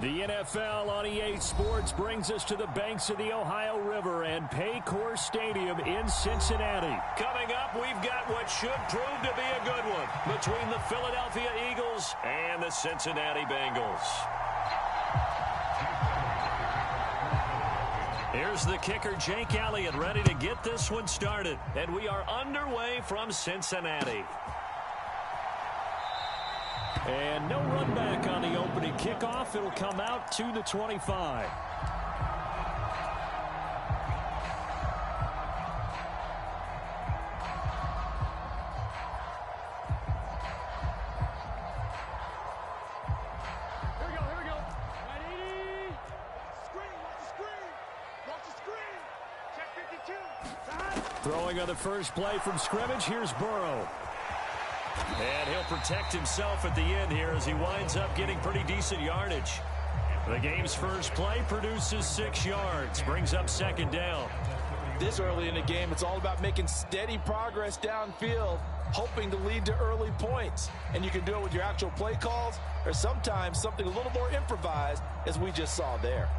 The NFL on EA Sports brings us to the banks of the Ohio River and Paycor Stadium in Cincinnati. Coming up, we've got what should prove to be a good one between the Philadelphia Eagles and the Cincinnati Bengals. Here's the kicker, Jake Elliott, ready to get this one started. And we are underway from Cincinnati. And no run back on the opening kickoff. It'll come out to the 25. Throwing on the first play from scrimmage, here's Burrow. And he'll protect himself at the end here as he winds up getting pretty decent yardage. The game's first play produces 6 yards, brings up second down. This early in the game, it's all about making steady progress downfield, hoping to lead to early points. And you can do it with your actual play calls or sometimes something a little more improvised, as we just saw there.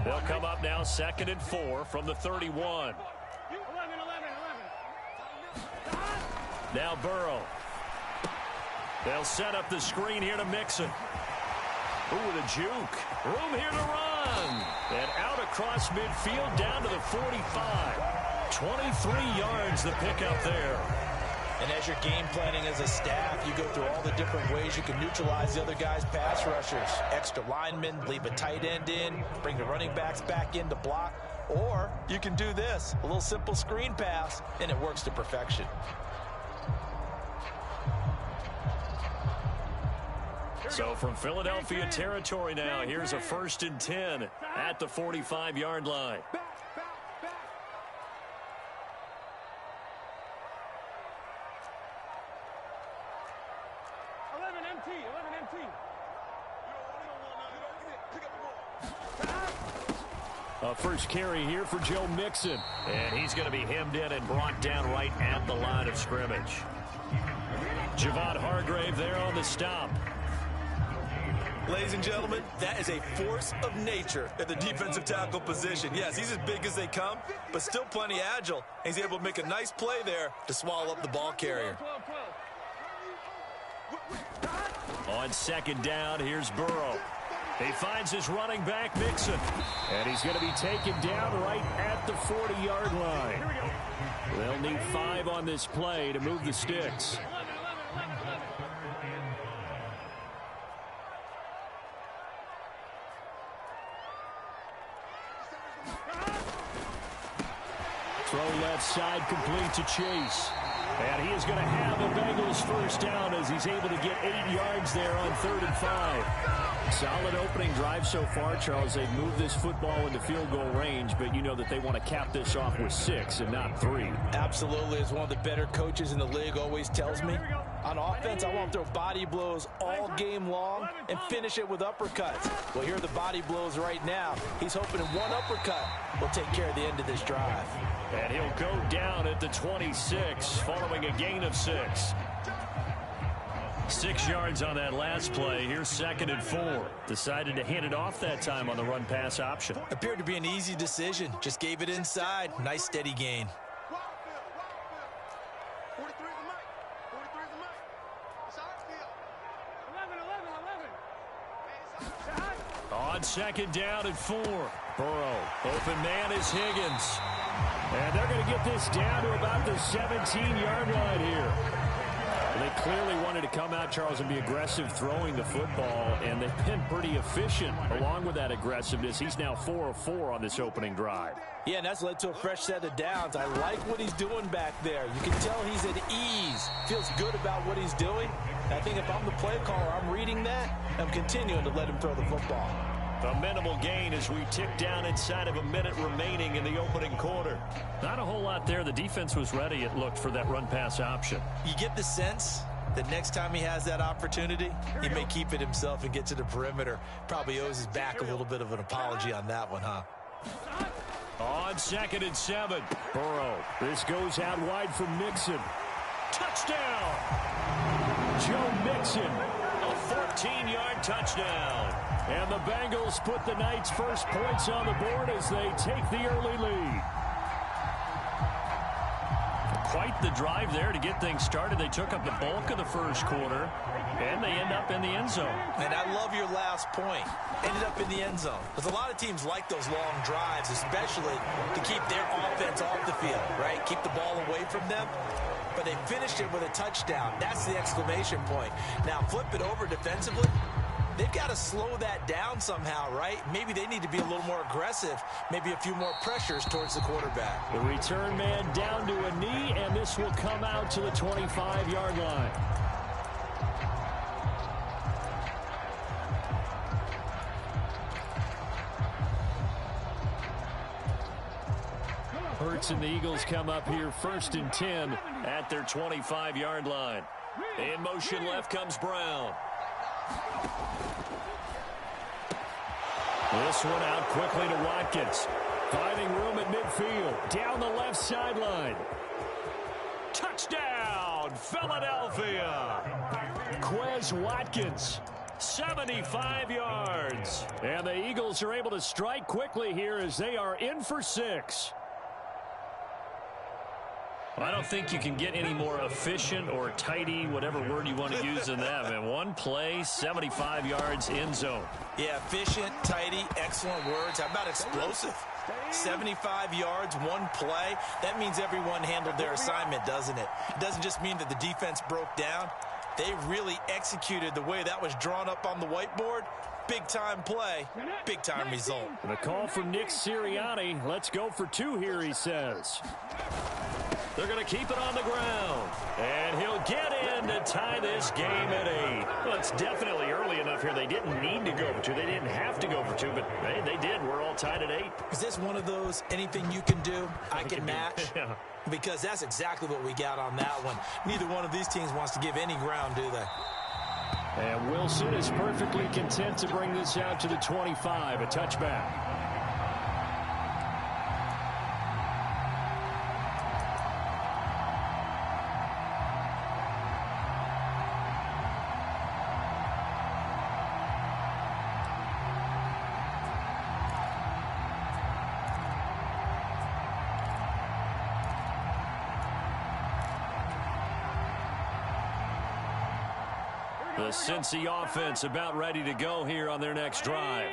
They'll come up now 2nd and 4 from the 31. Now Burrow. They'll set up the screen here to Mixon. Ooh, with a juke. Room here to run. And out across midfield down to the 45. 23 yards the pickup there. And as you're game planning as a staff, you go through all the different ways you can neutralize the other guy's pass rushers. Extra linemen, leave a tight end in, bring the running backs back in to block. Or you can do this, a little simple screen pass, and it works to perfection. So from Philadelphia territory now, here's a 1st and 10 at the 45-yard line. First carry here for Joe Mixon. And he's going to be hemmed in and brought down right at the line of scrimmage. Javon Hargrave there on the stop. Ladies and gentlemen, that is a force of nature at the defensive tackle position. Yes, he's as big as they come, but still plenty agile. He's able to make a nice play there to swallow up the ball carrier. On 2nd down, here's Burrow. He finds his running back, Mixon. And he's going to be taken down right at the 40-yard line. They'll need 5 on this play to move the sticks. Throw left side complete to Chase. And he is going to have the Bengals first down as he's able to get 8 yards there on 3rd and 5. Solid opening drive so far, Charles. They've moved this football into field goal range, but you know that they want to cap this off with 6 and not 3. Absolutely. As one of the better coaches in the league always tells me, on offense, I want to throw body blows all game long and finish it with uppercuts. Well, here are the body blows right now. He's hoping in one uppercut will take care of the end of this drive. And he'll go down at the 26 following a gain of 6. 6 yards on that last play. Here's 2nd and 4. Decided to hand it off that time on the run-pass option. Appeared to be an easy decision. Just gave it inside. Nice steady gain. On 2nd down and 4. Burrow. Open man is Higgins. And they're going to get this down to about the 17-yard line here. They clearly wanted to come out, Charles, and be aggressive throwing the football, and they've been pretty efficient along with that aggressiveness. He's now 4 of 4 on this opening drive. Yeah, and that's led to a fresh set of downs. I like what he's doing back there. You can tell he's at ease, feels good about what he's doing. I think if I'm the play caller, I'm reading that, I'm continuing to let him throw the football. A minimal gain as we tick down inside of a minute remaining in the opening quarter. Not a whole lot there. The defense was ready, it looked, for that run-pass option. You get the sense that next time he has that opportunity, he may keep it himself and get to the perimeter. Probably owes his back a little bit of an apology on that one, huh? On 2nd and 7. Burrow. This goes out wide for Mixon. Touchdown! Joe Mixon. A 14-yard touchdown. And the Bengals put the night's first points on the board as they take the early lead. Quite the drive there to get things started. They took up the bulk of the first quarter, and they end up in the end zone. And I love your last point. Ended up in the end zone. Because a lot of teams like those long drives, especially to keep their offense off the field, right? Keep the ball away from them. But they finished it with a touchdown. That's the exclamation point. Now, flip it over defensively. They've got to slow that down somehow, right? Maybe they need to be a little more aggressive. Maybe a few more pressures towards the quarterback. The return man down to a knee, and this will come out to the 25-yard line. Hurts and the Eagles come up here 1st and 10 at their 25-yard line. In motion left comes Brown. This one out quickly to Watkins. Finding room at midfield. Down the left sideline. Touchdown, Philadelphia. Quez Watkins. 75 yards. And the Eagles are able to strike quickly here as they are in for 6. I don't think you can get any more efficient or tidy, whatever word you want to use in that. And one play, 75 yards, end zone. Yeah, efficient, tidy, excellent words. How about explosive? 75 yards, one play. That means everyone handled their assignment, doesn't it? It doesn't just mean that the defense broke down. They really executed the way that was drawn up on the whiteboard. Big-time play, big-time result. And a call from Nick Sirianni. Let's go for 2 here, he says. They're going to keep it on the ground. And he'll get in to tie this game at 8. Well, it's definitely early enough here. They didn't need to go for 2. They didn't have to go for 2, but hey, they did. We're all tied at 8. Is this one of those anything you can do, I can match? Yeah. Because that's exactly what we got on that one. Neither one of these teams wants to give any ground, do they? And Wilson is perfectly content to bring this out to the 25, a touchback. The Cincy offense about ready to go here on their next drive.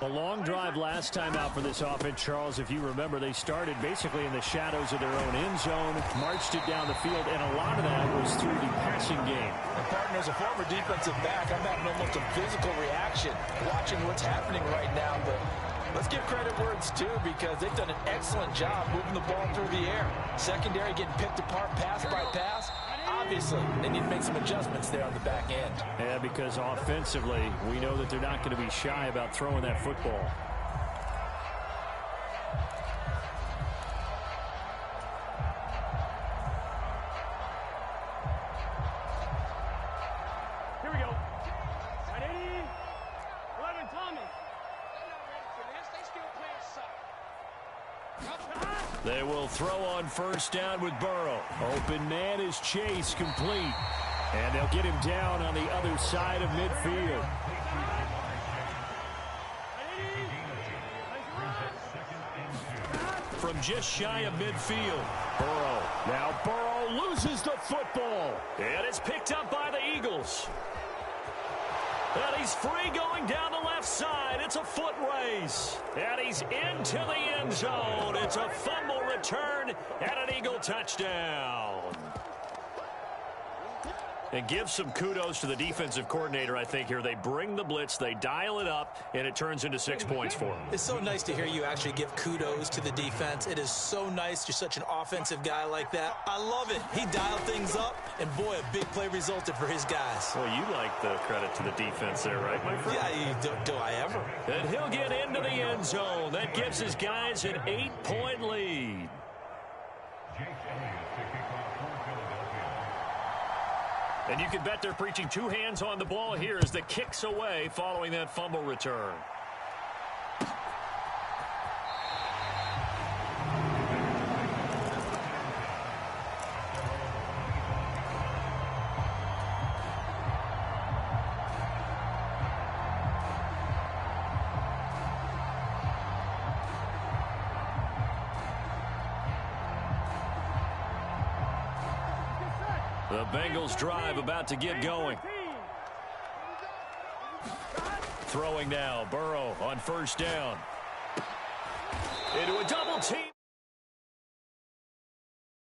A long drive last time out for this offense, Charles. If you remember, they started basically in the shadows of their own end zone, marched it down the field, and a lot of that was through the passing game. And partner, as a former defensive back, I'm having almost a physical reaction watching what's happening right now. But let's give credit where it's due, because they've done an excellent job moving the ball through the air. Secondary getting picked apart pass by pass. Obviously, they need to make some adjustments there on the back end. Yeah, because offensively, we know that they're not going to be shy about throwing that football. Here we go. 11, Tommy. They still playing suck. They will throw on first down with Burrow. Open man is Chase, complete. And they'll get him down on the other side of midfield. From just shy of midfield, Burrow. Now Burrow loses the football. And it's picked up by the Eagles. And he's free going down the left side. It's a foot race. And he's into the end zone. It's a fumble return and an Eagle touchdown. And give some kudos to the defensive coordinator, I think, here. They bring the blitz, they dial it up, and it turns into 6 points for them. It's so nice to hear you actually give kudos to the defense. It is so nice. You're such an offensive guy like that. I love it. He dialed things up, and boy, a big play resulted for his guys. Well, you like the credit to the defense there, right, my friend? Yeah, do I ever? And he'll get into the end zone. That gives his guys an 8-point lead. And you can bet they're preaching 2 hands on the ball here as the kick's away following that fumble return. The Bengals drive about to get going. Throwing now, Burrow on first down. Into a double team.